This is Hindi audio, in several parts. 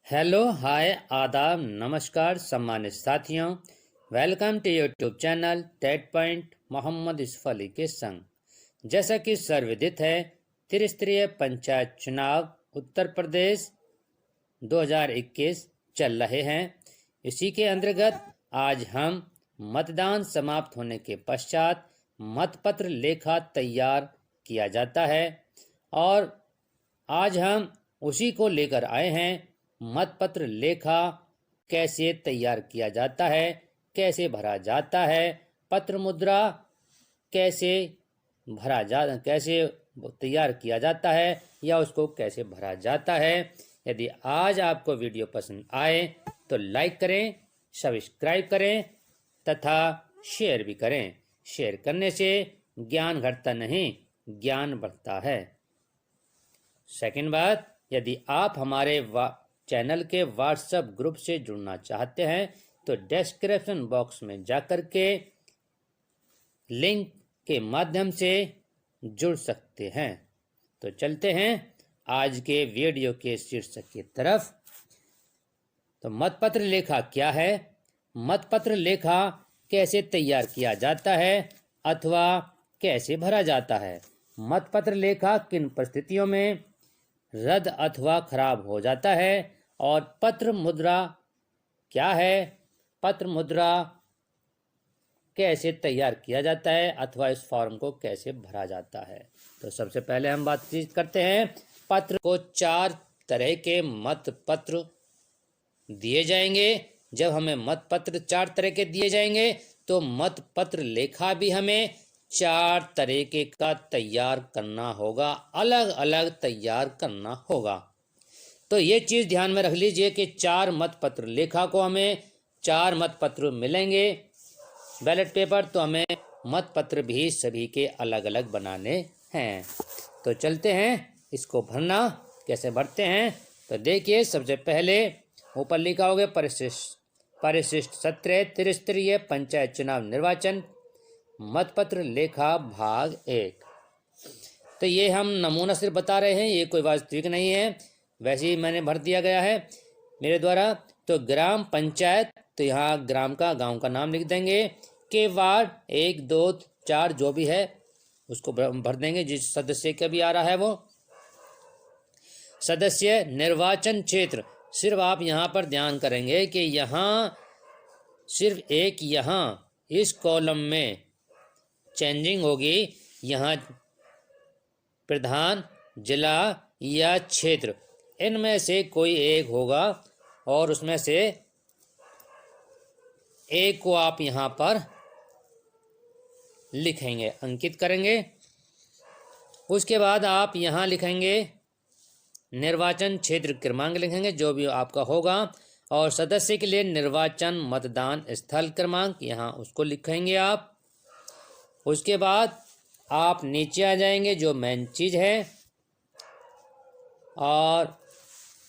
हेलो हाय आदाब नमस्कार सम्मानित साथियों। Welcome to YouTube channel TET point Mohammad Yusuf Ali के संग। जैसा कि सर्वविदित है, त्रिस्तरीय पंचायत चुनाव उत्तर प्रदेश 2021 चल रहे हैं। इसी के अंतर्गत आज हम मतदान समाप्त होने के पश्चात मतपत्र लेखा तैयार किया जाता है और आज हम उसी को लेकर आए हैं। मतपत्र लेखा कैसे तैयार किया जाता है, कैसे भरा जाता है, पत्र मुद्रा कैसे तैयार किया जाता है या उसको कैसे भरा जाता है। यदि आज आपको वीडियो पसंद आए तो लाइक करें, सब्सक्राइब करें तथा शेयर भी करें। शेयर करने से ज्ञान घटता नहीं, ज्ञान बढ़ता है। सेकंड बात, यदि आप हमारे चैनल के व्हाट्सएप ग्रुप से जुड़ना चाहते हैं तो डिस्क्रिप्शन बॉक्स में जाकर के लिंक के माध्यम से जुड़ सकते हैं। तो चलते हैं आज के वीडियो के शीर्षक की तरफ। तो मतपत्र लेखा क्या है, मतपत्र लेखा कैसे तैयार किया जाता है अथवा कैसे भरा जाता है, मतपत्र लेखा किन परिस्थितियों में रद्द अथवा खराब हो जाता है और पत्र मुद्रा क्या है, पत्र मुद्रा कैसे तैयार किया जाता है अथवा इस फॉर्म को कैसे भरा जाता है। तो सबसे पहले हम बातचीत करते हैं। पत्र को 4 तरह के मतपत्र दिए जाएंगे। जब हमें मतपत्र 4 तरह के दिए जाएंगे तो मतपत्र लेखा भी हमें 4 तरीके का तैयार करना होगा, अलग अलग तैयार करना होगा। तो ये चीज़ ध्यान में रख लीजिए कि 4 मतपत्र लेखा को हमें 4 मतपत्र मिलेंगे बैलेट पेपर, तो हमें मतपत्र भी सभी के अलग अलग बनाने हैं। तो चलते हैं इसको भरना कैसे भरते हैं। तो देखिए, सबसे पहले ऊपर लिखा होगा परिशिष्ट सत्र त्रिस्तरीय पंचायत चुनाव निर्वाचन मतपत्र लेखा भाग 1। तो ये हम नमूना सिर्फ बता रहे हैं, ये कोई वास्तविक नहीं है, वैसे ही मैंने भर दिया गया है मेरे द्वारा। तो ग्राम पंचायत, तो यहाँ ग्राम का गांव का नाम लिख देंगे, के वार्ड 1 2 4 जो भी है उसको भर देंगे, जिस सदस्य का भी आ रहा है वो सदस्य। निर्वाचन क्षेत्र, सिर्फ आप यहाँ पर ध्यान करेंगे कि यहाँ सिर्फ एक यहाँ इस कॉलम में चेंजिंग होगी, यहाँ प्रधान, जिला या क्षेत्र, इनमें से कोई एक होगा और उसमें से एक को आप यहाँ पर लिखेंगे, अंकित करेंगे। उसके बाद आप यहाँ लिखेंगे निर्वाचन क्षेत्र क्रमांक लिखेंगे जो भी आपका होगा, और सदस्य के लिए निर्वाचन मतदान स्थल क्रमांक यहाँ उसको लिखेंगे आप। उसके बाद आप नीचे आ जाएंगे, जो मेन चीज़ है, और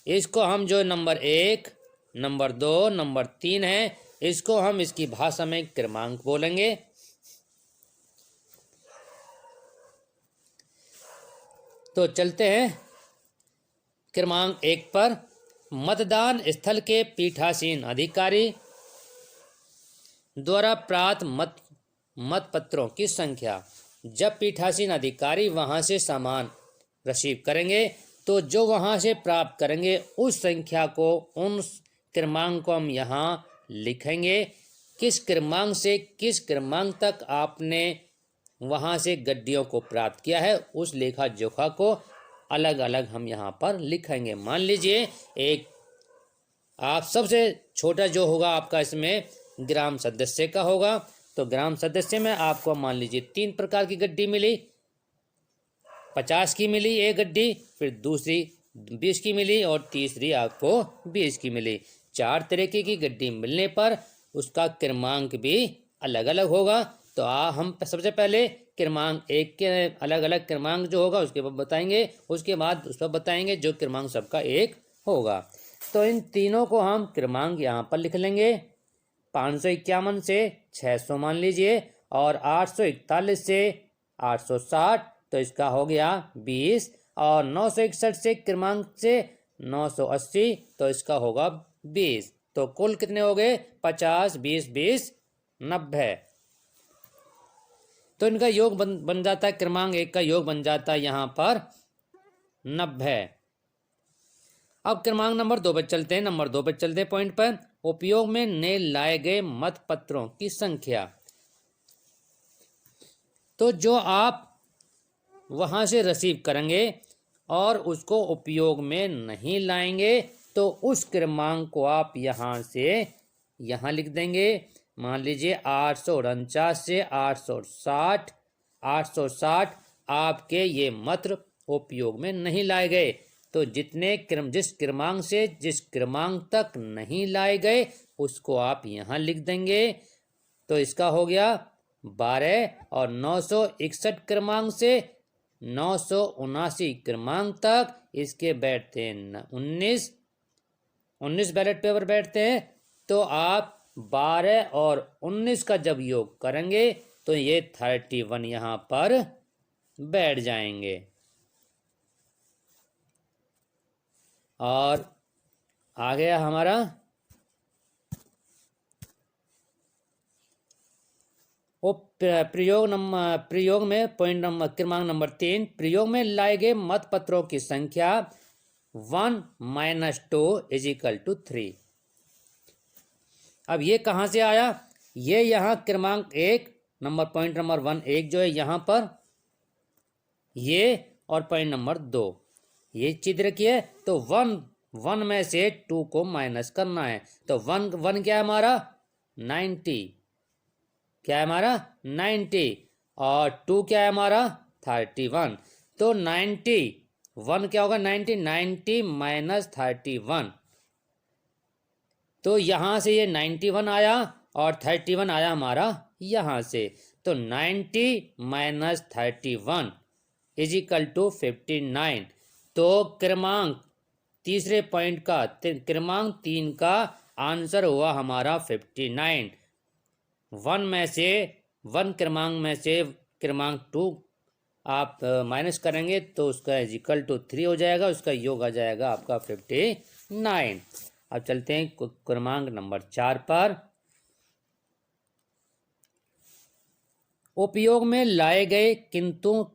इसको हम जो नंबर 1, नंबर 2, नंबर 3 है, इसको हम इसकी भाषा में क्रमांक बोलेंगे। तो चलते हैं क्रमांक 1 पर। मतदान स्थल के पीठासीन अधिकारी द्वारा प्राप्त मतपत्रों की संख्या। जब पीठासीन अधिकारी वहां से सामान रिसीव करेंगे तो जो वहां से प्राप्त करेंगे उस संख्या को, उन क्रमांक को हम यहाँ लिखेंगे। किस क्रमांक से किस क्रमांक तक आपने वहां से गड्डियों को प्राप्त किया है, उस लेखा जोखा को अलग अलग हम यहाँ पर लिखेंगे। मान लीजिए एक आप सबसे छोटा जो होगा आपका इसमें ग्राम सदस्य का होगा, तो ग्राम सदस्य में आपको मान लीजिए 3 प्रकार की गड्डी मिली। 50 की मिली एक गड्डी, फिर दूसरी 20 की मिली और तीसरी आपको 20 की मिली। 4 तरीके की गड्डी मिलने पर उसका क्रमांक भी अलग अलग होगा। तो हम सबसे पहले क्रमांक 1 के अलग अलग क्रमांक जो होगा उसके बाद बताएंगे, उसके बाद उस पर बताएंगे जो क्रमांक सबका 1 होगा। तो इन तीनों को हम क्रमांक यहाँ पर लिख लेंगे। 551 से 600 मान लीजिए, और 841 से 860, तो इसका हो गया 20, और 961 से क्रमांक से 980, तो इसका होगा 20। तो कुल कितने हो गए? 50, 20, 20, 90। तो इनका योग बन जाता है, क्रमांक 1 का योग बन जाता है यहाँ पर 90। अब क्रमांक नंबर 2 पर चलते हैं। नंबर 2 पर चलते हैं पॉइंट पर। उपयोग में नए लाए गए मत पत्रों की संख्या। तो जो आप वहां से रिसीव करेंगे और उसको उपयोग में नहीं लाएंगे, तो उस क्रमांक को आप यहाँ से यहाँ लिख देंगे। मान लीजिए 849 से 860, 860 आपके ये मत्र उपयोग में नहीं लाए गए। तो जिस क्रमांक से जिस क्रमांक तक नहीं लाए गए उसको आप यहाँ लिख देंगे। तो इसका हो गया 12, और 961 क्रमांक से 979 क्रमांक तक इसके बैठते हैं 19 बैलेट पेपर बैठते हैं। तो आप 12 और 19 का जब योग करेंगे तो ये 31 यहाँ पर बैठ जाएंगे। और आ गया हमारा प्रयोग में क्रमांक नंबर 3। प्रयोग में लाए गए मत पत्रों की संख्या 1 - 2 = 3। अब ये कहाँ से आया? ये यहाँ क्रमांक 1 पॉइंट नंबर 1 1 जो है यहाँ पर ये, और पॉइंट नंबर 2 ये चित्र की है। तो 1 में से 2 को माइनस करना है। तो 1 क्या है हमारा? 90। क्या है हमारा? 90। और 2 क्या है हमारा? 31। तो 91 क्या होगा? 90 माइनस 31। तो यहाँ से ये 91 आया और 31 आया हमारा यहाँ से। तो 90 माइनस 31 = 59। तो क्रमांक तीसरे पॉइंट का क्रमांक 3 का आंसर हुआ हमारा 59। 1 क्रमांक में से क्रमांक 2 आप माइनस करेंगे तो उसका =3 हो जाएगा, उसका योग आ जाएगा आपका 59। अब चलते हैं क्रमांक नंबर 4 पर। उपयोग में लाए गए किंतु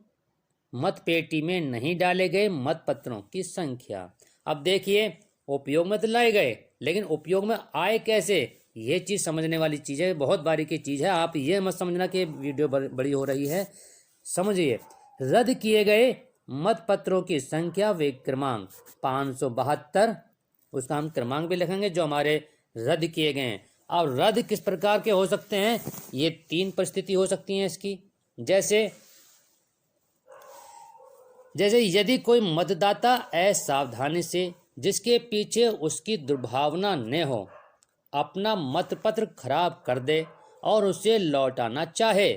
मतपेटी में नहीं डाले गए मत पत्रों की संख्या। अब देखिए, उपयोग में तो लाए गए, लेकिन उपयोग में आए कैसे, ये चीज़ समझने वाली चीज़ है, बहुत बारीकी चीज़ है। आप ये मत समझना कि वीडियो बड़ी हो रही है। समझिए, रद्द किए गए मत पत्रों की संख्या वे क्रमांक 572, उसका हम क्रमांक भी लिखेंगे जो हमारे रद्द किए गए हैं। अब रद्द किस प्रकार के हो सकते हैं? ये 3 परिस्थिति हो सकती हैं इसकी। जैसे यदि कोई मतदाता असावधानी से, जिसके पीछे उसकी दुर्भावना न हो, अपना मतपत्र खराब कर दे और उसे लौटाना चाहे,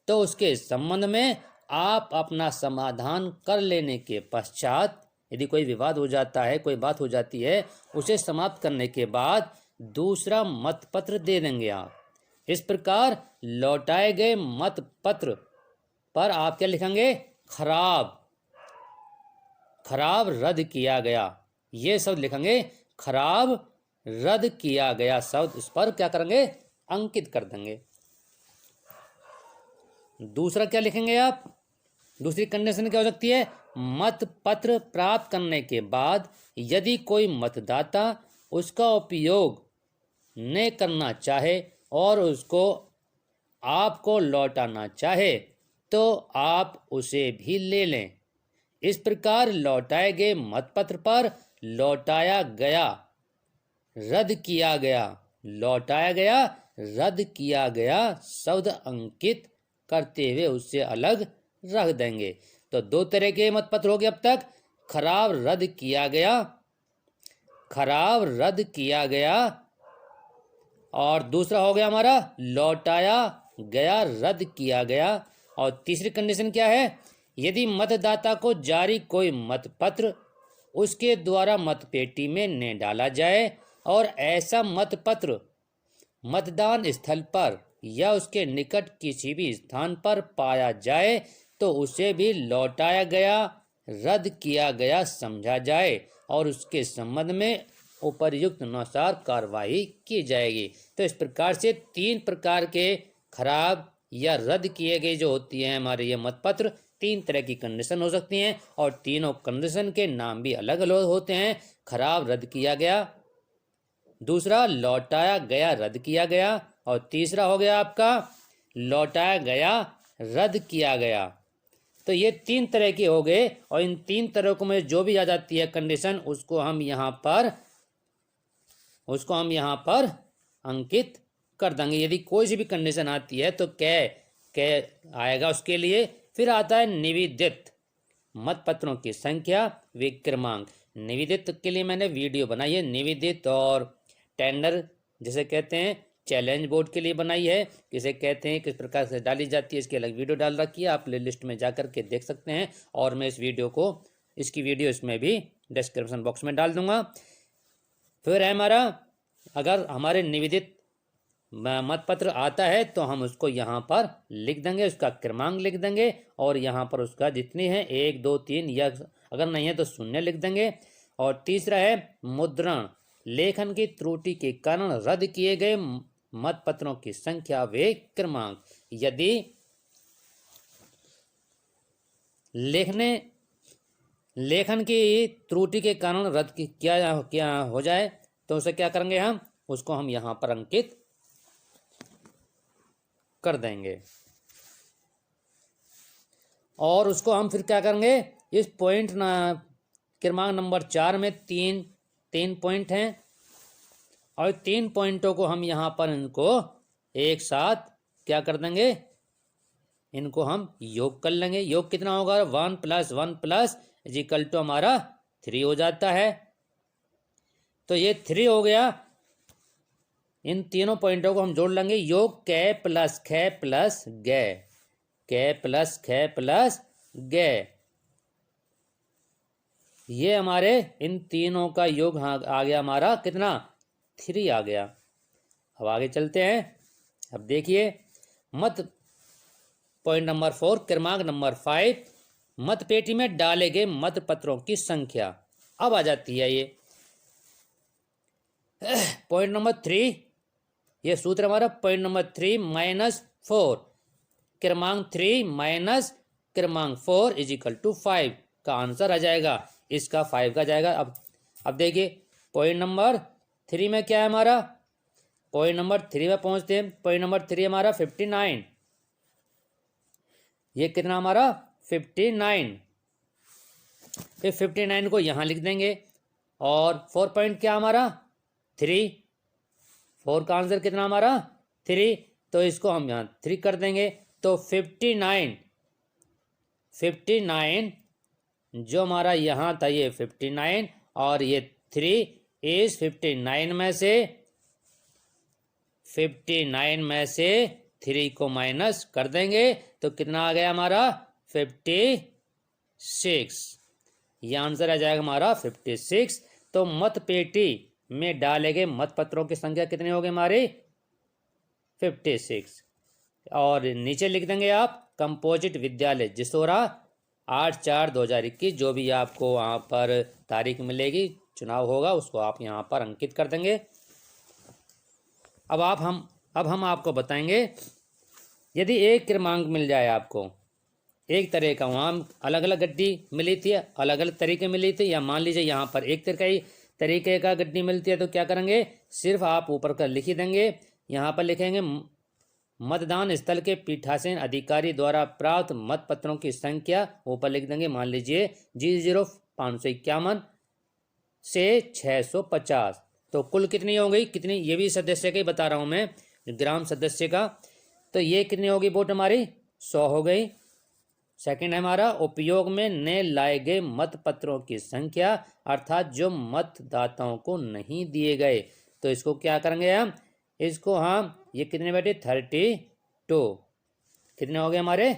तो उसके संबंध में आप अपना समाधान कर लेने के पश्चात, यदि कोई विवाद हो जाता है, कोई बात हो जाती है, उसे समाप्त करने के बाद दूसरा मतपत्र दे देंगे आप। इस प्रकार लौटाए गए मतपत्र पर आप क्या लिखेंगे? खराब रद्द किया गया, ये शब्द लिखेंगे। खराब रद्द किया गया शब्द इस पर क्या करेंगे? अंकित कर देंगे। दूसरा क्या लिखेंगे आप? दूसरी कंडीशन क्या हो सकती है? मतपत्र प्राप्त करने के बाद यदि कोई मतदाता उसका उपयोग न करना चाहे और उसको आपको लौटाना चाहे, तो आप उसे भी ले लें। इस प्रकार लौटाए गए मतपत्र पर लौटाया गया, रद्द किया गया, लौटाया गया, रद्द किया गया शब्द अंकित करते हुए उससे अलग रख देंगे। तो 2 तरह के मतपत्र हो गए अब तक। खराब रद्द किया गया, खराब रद्द किया गया, और दूसरा हो गया हमारा लौटाया गया, रद्द किया गया। और तीसरी कंडीशन क्या है? यदि मतदाता को जारी कोई मतपत्र उसके द्वारा मतपेटी में न डाला जाए और ऐसा मतपत्र मतदान स्थल पर या उसके निकट किसी भी स्थान पर पाया जाए, तो उसे भी लौटाया गया, रद्द किया गया समझा जाए और उसके संबंध में उपर्युक्त अनुसार कार्रवाई की जाएगी। तो इस प्रकार से 3 प्रकार के खराब या रद्द किए गए जो होती हैं हमारे ये मतपत्र, 3 तरह की कंडीशन हो सकती हैं और तीनों कंडीशन के नाम भी अलग अलग होते हैं। खराब रद्द किया गया, दूसरा लौटाया गया रद्द किया गया, और तीसरा हो गया आपका लौटाया गया रद्द किया गया। तो ये 3 तरह के हो गए और इन 3 तरह में जो भी आ जाती है कंडीशन उसको हम यहाँ पर अंकित कर देंगे। यदि कोई सी भी कंडीशन आती है तो कै आएगा उसके लिए। फिर आता है निवेदित मतपत्रों की संख्या व क्रमांक। निवेदित के लिए मैंने वीडियो बनाई है, निवेदित और टेंडर जिसे कहते हैं, चैलेंज बोर्ड के लिए बनाई है, किसे कहते हैं, किस प्रकार से डाली जाती है, इसकी अलग वीडियो डाल रखी है, आप प्ले लिस्ट में जा करके देख सकते हैं। और मैं इसकी वीडियो इसमें भी डिस्क्रिप्शन बॉक्स में डाल दूंगा। फिर है हमारा, अगर हमारे निवेदित मतपत्र आता है तो हम उसको यहाँ पर लिख देंगे, उसका क्रमांक लिख देंगे और यहाँ पर उसका जितनी है 1 2 3 या अगर नहीं है तो 0 लिख देंगे। और तीसरा है मुद्रण, लेखन की त्रुटि के कारण रद्द किए गए मतपत्रों की संख्या व क्रमांक। यदि लेखन की त्रुटि के कारण रद्द क्या हो जाए तो उसे क्या करेंगे, उसको हम यहाँ पर अंकित कर देंगे। और उसको हम फिर क्या करेंगे, इस पॉइंट क्रमांक नंबर 4 में तीन पॉइंट हैं और 3 पॉइंटों को हम यहाँ पर इनको एक साथ क्या कर देंगे, इनको हम योग कर लेंगे। योग कितना होगा, 1 + 1 + इजिकल टू हमारा 3 हो जाता है। तो ये 3 हो गया। इन तीनों पॉइंटों को हम जोड़ लेंगे। योग कै प्लस ख प्लस ग, कै प्लस ख प्लस ग, ये हमारे इन तीनों का योग आ गया हमारा कितना, 3 आ गया। अब आगे चलते हैं। अब देखिए पॉइंट नंबर 4, क्रमांक नंबर 5, मतपेटी में डाले गए मतपत्रों की संख्या। अब आ जाती है ये पॉइंट नंबर 3, ये सूत्र हमारा पॉइंट नंबर 3 - 4, क्रमांक 3 - क्रमांक 4 इजिकल टू 5 का आंसर आ जाएगा। इसका 5 का जाएगा। अब देखिए पॉइंट नंबर 3 में क्या है हमारा, पॉइंट नंबर 3 में पहुंचते हैं। पॉइंट नंबर 3 हमारा 59, ये कितना हमारा 59। फिर 59 को यहाँ लिख देंगे और 4 पॉइंट क्या हमारा 3, 4 का आंसर कितना हमारा 3, तो इसको हम यहाँ 3 कर देंगे। तो 59 जो हमारा यहाँ था ये 59 और ये 3 इस 59 में से 3 को माइनस कर देंगे तो कितना आ गया हमारा 56। ये आंसर आ जाएगा हमारा 56। तो मतपेटी में डाले गए मतपत्रों की संख्या कितनी होगी हमारी 56। और नीचे लिख देंगे आप कंपोजिट विद्यालय जिसोरा 8/4/2021, जो भी आपको वहाँ पर तारीख मिलेगी, चुनाव होगा, उसको आप यहाँ पर अंकित कर देंगे। अब हम आपको बताएंगे, यदि एक क्रमांक मिल जाए आपको एक तरह का, वहाँ अलग अलग गड्डी मिली थी, अलग अलग तरीके मिली थी, या मान लीजिए यहाँ पर एक तरीके का गड्डी मिलती है, तो क्या करेंगे, सिर्फ आप ऊपर का लिख ही देंगे। यहाँ पर लिखेंगे मतदान स्थल के पीठासीन अधिकारी द्वारा प्राप्त मतपत्रों की संख्या, ऊपर लिख देंगे मान लीजिए 00551 से 650। तो कुल कितनी हो गई, कितनी, ये भी सदस्य का ही बता रहा हूँ मैं, ग्राम सदस्य का। तो ये कितनी होगी वोट हमारी 100 हो गई। सेकंड है हमारा उपयोग में न लाए गए मतपत्रों की संख्या, अर्थात जो मतदाताओं को नहीं दिए गए। तो इसको क्या करेंगे हम, इसको हम ये कितने बैठे 32, कितने हो गए हमारे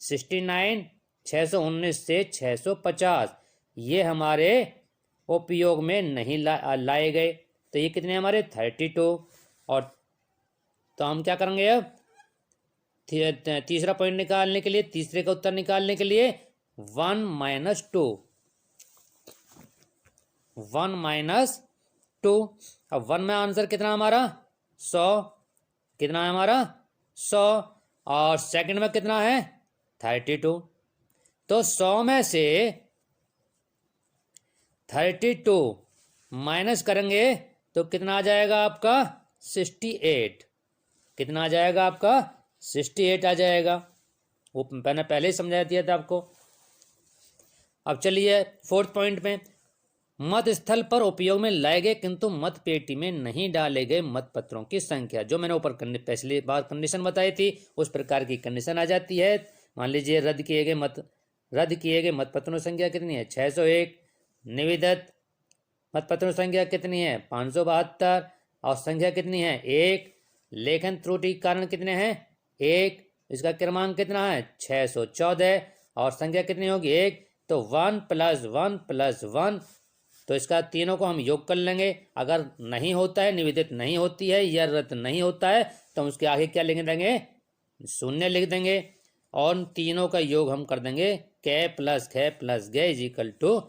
69, 619 से 650, ये हमारे उपयोग में नहीं लाए गए। तो ये कितने हमारे 32। और तो हम क्या करेंगे अब, तीसरा पॉइंट निकालने के लिए, तीसरे का उत्तर निकालने के लिए 1 - 2, 1 माइनस 2। अब 1 में आंसर कितना हमारा 100, कितना है हमारा 100, और सेकंड में कितना है 32। तो 100 में से 32 माइनस करेंगे तो कितना आ जाएगा आपका 68। कितना आ जाएगा आपका 68 आ जाएगा। वो मैंने पहले ही समझा दिया था आपको। अब चलिए फोर्थ पॉइंट में, मत स्थल पर उपयोग में लाए गए किंतु मत पेटी में नहीं डाले गए मत पत्रों की संख्या। जो मैंने ऊपर पिछली बार कंडीशन बताई थी उस प्रकार की कंडीशन आ जाती है। मान लीजिए रद्द किए गए मत पत्रों की संख्या कितनी है 601, निविदत मत पत्रों की संख्या कितनी है 572, और संख्या कितनी है 1, लेखन त्रुटि कारण कितने हैं 1, इसका क्रमांक कितना है 614, और संख्या कितनी होगी 1, तो 1 + 1 + 1, तो इसका तीनों को हम योग कर लेंगे। अगर नहीं होता है, निवेदित नहीं होती है या रद्द नहीं होता है तो हम उसके आगे क्या लिख देंगे 0 लिख देंगे, और तीनों का योग हम कर देंगे कै प्लस खे प्लस गे इजिकल टू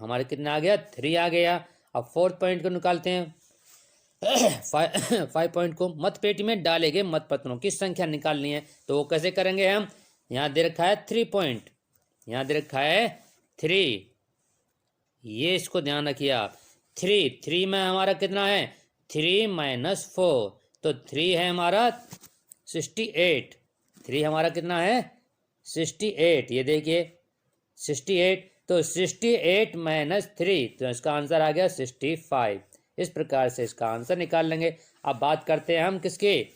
हमारे कितना आ गया 3 आ गया। अब फोर्थ पॉइंट को निकालते हैं। 5 पॉइंट को मत पेटी में डाले गए मत पत्रों की संख्या निकालनी है। तो वो कैसे करेंगे हम, यहाँ दे रखा है 3 पॉइंट, यहाँ दे रखा है 3, ये इसको ध्यान रखिए आप। 3 में हमारा कितना है 3 - 4, तो 3 है हमारा 68, 3 हमारा कितना है 68, ये देखिए 68, तो 68 - 3, तो इसका आंसर आ गया 65। इस प्रकार से इसका आंसर निकाल लेंगे। अब बात करते हैं हम किसके,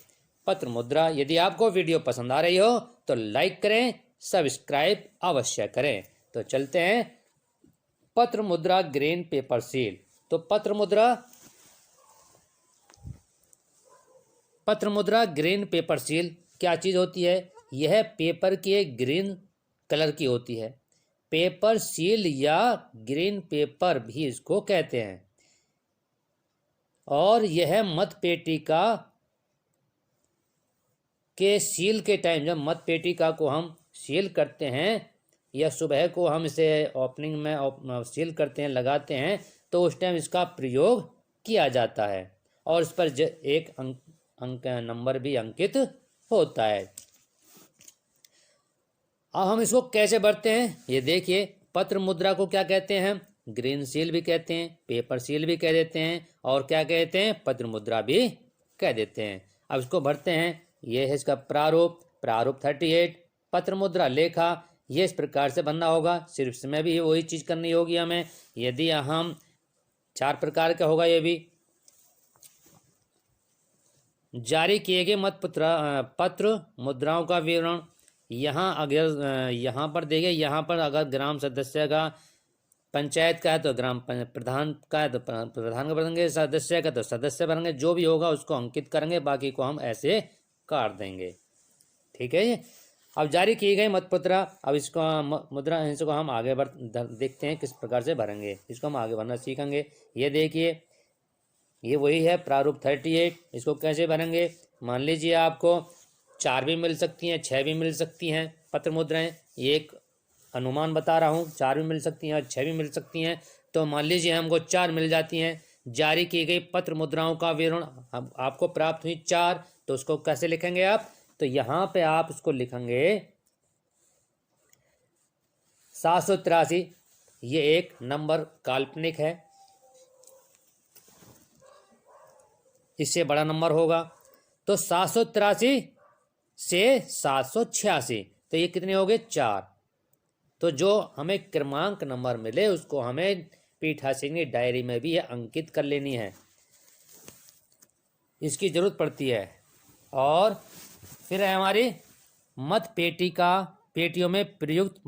पत्र मुद्रा। यदि आपको वीडियो पसंद आ रही हो तो लाइक करें, सब्सक्राइब अवश्य करें। तो चलते हैं पत्र मुद्रा ग्रीन पेपर सील। तो पत्र मुद्रा ग्रीन पेपर सील क्या चीज़ होती है, यह पेपर की एक ग्रीन कलर की होती है। पेपर सील या ग्रीन पेपर भी इसको कहते हैं, और यह मत पेटी के सील के टाइम, जब मत पेटी को हम सील करते हैं या सुबह को हम इसे ओपनिंग में सील करते हैं, लगाते हैं, तो उस टाइम इसका प्रयोग किया जाता है और इस पर एक अंक नंबर भी अंकित होता है। अब हम इसको कैसे भरते हैं ये देखिए। पत्र मुद्रा को क्या कहते हैं, ग्रीन सील भी कहते हैं, पेपर सील भी कह देते हैं, और क्या कहते हैं पत्र मुद्रा भी कह देते हैं। अब इसको भरते हैं। ये है इसका प्रारूप 38, पत्र मुद्रा लेखा, ये इस प्रकार से बनना होगा। सिर्फ इसमें भी वही चीज़ करनी होगी हमें। यदि हम 4 प्रकार का होगा, ये भी जारी किए गए मत पत्र मुद्राओं का विवरण। यहाँ अगर यहाँ पर देखिए, यहाँ पर अगर ग्राम सदस्य का, पंचायत का है तो ग्राम प्रधान का है तो प्रधान का भरेंगे, सदस्य का तो सदस्य भरेंगे, जो भी होगा उसको अंकित करेंगे, बाकी को हम ऐसे काट देंगे। ठीक है। अब जारी किए गए मत पत्र, अब इसको मुद्रा, इसको हम आगे देखते हैं किस प्रकार से भरेंगे। इसको हम आगे भरना सीखेंगे। ये देखिए, ये वही है प्रारूप 38। इसको कैसे भरेंगे, मान लीजिए आपको 4 भी मिल सकती हैं, 6 भी मिल सकती हैं पत्र मुद्राएं। ये एक अनुमान बता रहा हूँ, 4 भी मिल सकती हैं और 6 भी मिल सकती हैं। तो मान लीजिए हमको 4 मिल जाती हैं। जारी की गई पत्र मुद्राओं का विवरण आपको प्राप्त हुई 4, तो उसको कैसे लिखेंगे आप, तो यहाँ पे आप उसको लिखेंगे 783। ये एक नंबर काल्पनिक है, इससे बड़ा नंबर होगा। तो 783 से 786, तो ये कितने हो गए 4। तो जो हमें क्रमांक नंबर मिले उसको हमें पीठासीन की डायरी में भी अंकित कर लेनी है, इसकी जरूरत पड़ती है। और फिर है हमारी मत पेटियों में प्रयुक्त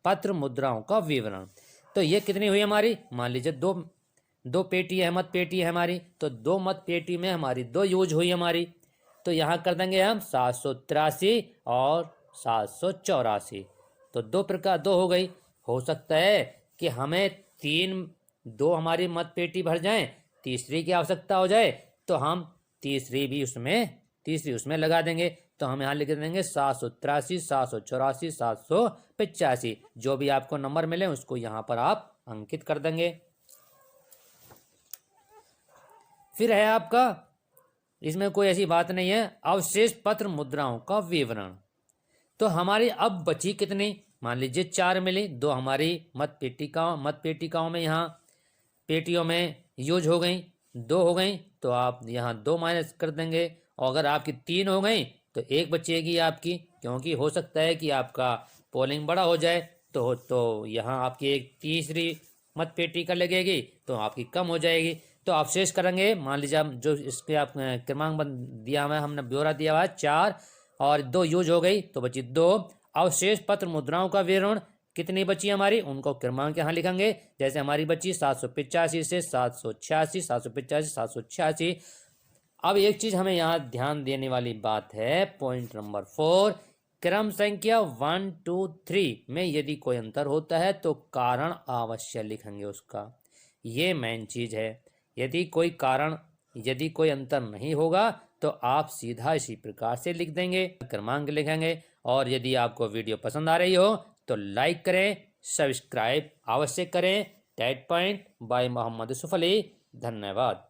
पत्र मुद्राओं का विवरण। तो ये कितनी हुई हमारी, मान लीजिए दो पेटी है, मत पेटी है हमारी, तो 2 मत पेटी में हमारी 2 यूज हुई हमारी। तो यहाँ कर देंगे हम 783 और 784, तो 2 हो गई। हो सकता है कि हमें 2 हमारी मत पेटी भर जाएं, तीसरी की आवश्यकता हो जाए, तो हम तीसरी उसमें लगा देंगे। तो हम यहाँ लिख देंगे 783, 784, 785। जो भी आपको नंबर मिले उसको यहाँ पर आप अंकित कर देंगे। फिर है आपका, इसमें कोई ऐसी बात नहीं है, अवशेष पत्र मुद्राओं का विवरण। तो हमारी अब बची कितनी, मान लीजिए 4 मिली, 2 हमारी मत पेटिकाओं में यहाँ पेटियों में यूज हो गई, 2 हो गई, तो आप यहाँ 2 माइनस कर देंगे। और अगर आपकी 3 हो गई तो 1 बचेगी आपकी, क्योंकि हो सकता है कि आपका पोलिंग बड़ा हो जाए, तो यहाँ आपकी एक तीसरी मत पेटिका लगेगी, तो आपकी कम हो जाएगी। तो अवशेष करेंगे, मान लीजिए हम जो इसके आप क्रमांक दिया हुआ है, हमने ब्यौरा दिया हुआ है 4 और 2 यूज हो गई, तो बची 2। अवशेष पत्र मुद्राओं का विवरण कितनी बची हमारी, उनको क्रमांक यहाँ लिखेंगे। जैसे हमारी बची 785 से 786, 785, 786। अब एक चीज हमें यहाँ ध्यान देने वाली बात है, पॉइंट नंबर 4, क्रम संख्या 1, 2, 3 में यदि कोई अंतर होता है तो कारण अवश्य लिखेंगे उसका, ये मेन चीज है। यदि कोई अंतर नहीं होगा तो आप सीधा इसी प्रकार से लिख देंगे, क्रमांक लिखेंगे। और यदि आपको वीडियो पसंद आ रही हो तो लाइक करें, सब्सक्राइब अवश्य करें। That point by Mohammad Yusuf Ali. धन्यवाद।